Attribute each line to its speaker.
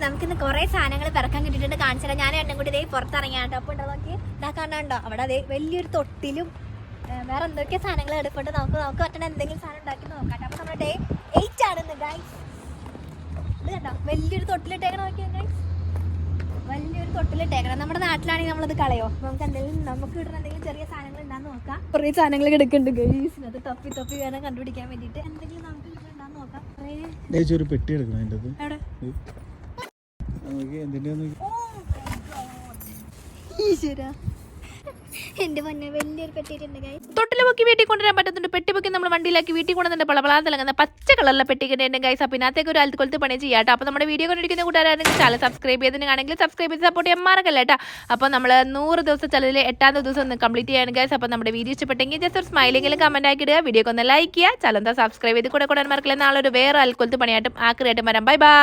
Speaker 1: നമുക്കിന്ന് കുറെ സാധനങ്ങൾ പിറക്കാൻ കിട്ടിയിട്ടുണ്ട്. കാണിച്ചാൽ ഞാൻ എണ്ണം കൂടി ഇതേ പുറത്തിറങ്ങിയാട്ടോ. അപ്പോൾ ഉണ്ടോ നോക്കി ഇതാക്കാണ്ടോ അവിടെ അതേ വലിയൊരു തൊട്ടിലും വേറെ എന്തൊക്കെ സാധനങ്ങൾ എടുക്കൊണ്ട് നമുക്ക് പറ്റുന്ന എന്തെങ്കിലും സാധനം ഉണ്ടാക്കി നോക്കാം. അപ്പോൾ നമ്മുടെ ഡേ 8 ആണെന്ന് ഗൈസ്. ഇത് കണ്ടോ വലിയൊരു തൊട്ടിലിട്ടേക്കണം. നോക്കിയാൽ ഗൈസ് വലിയൊരു തൊട്ടിലിട്ടേക്കണം. നമ്മുടെ നാട്ടിലാണെങ്കിൽ നമ്മളത് കളയോ. നമുക്ക് എന്തെങ്കിലും നമുക്ക് കിട്ടുന്ന എന്തെങ്കിലും ചെറിയ സാധനങ്ങൾ ഉണ്ടാകുന്ന നോക്കാം. കുറേ സാധനങ്ങൾ എടുക്കുന്നുണ്ട് ഗൈസ്. അത് തപ്പി വേണം കണ്ടുപിടിക്കാൻ വേണ്ടിയിട്ട്. എന്തെങ്കിലും നമുക്ക് കിട്ടുന്നുണ്ടാന്ന് നോക്കാം.
Speaker 2: ഒരു പെട്ടി എടുക്കണം അതിൻ്റെ
Speaker 1: എവിടെ ഈശ്വരാ എന്റെ പൊന്നെ വലിയൊരു പെട്ടിയിട്ടുണ്ട് ഗൈസ്.
Speaker 3: തൊട്ടിൽ പൊക്കി വീട്ടിൽ കൊണ്ടുവരാൻ പറ്റുന്നുണ്ട്. പെട്ടി പൊക്കി നമ്മൾ വണ്ടിയിലാക്കി വീട്ടിൽ കൊണ്ടുവന്നിട്ട് പളപളാ തിളങ്ങുന്ന പച്ച കളറിലെ പെട്ടിക്കുന്നുണ്ട് ഗൈസ്. അപ്പോൾ ഇതിനകത്തേക്ക് ഒരു അൽക്കൊലത്ത് പണി ചെയ്യാട്ടോ. അപ്പോൾ നമ്മുടെ വീഡിയോ കൊണ്ടിരിക്കുന്ന കൂട്ടുകാരാണെങ്കിൽ ചാനൽ സബ്സ്ക്രൈബ് ചെയ്തിട്ടുണ്ടെങ്കിൽ സബ്സ്ക്രൈബ് ചെയ്ത് സപ്പോർട്ട് ചെയ്യാൻ മറക്കല്ല കേട്ടോ. അപ്പോൾ നമ്മൾ 100 ദിവസം ചലതിൽ 8ാമത്തെ ദിവസം ഒന്ന് കംപ്ലീറ്റ് ചെയ്യാണ് ഗൈസ്. അപ്പോൾ നമ്മുടെ വീഡിയോ ഇഷ്ടപ്പെട്ടെങ്കിൽ ജസ്റ്റ് ഒരു സ്മൈലെങ്കിലും കമന്റ് ആക്കി ഇടുക. വീഡിയോക്ക് ഒന്ന് ലൈക്ക് ചെയ്യുക. ചലന്താ സബ്സ്ക്രൈബ് ചെയ്ത് കൂടെ മറക്കില്ല. നാളെ ഒരു വേറെ അൽക്കൊലത്ത് പണിയായിട്ടും ആക്രിയായിട്ടും വരാം. Bye bye.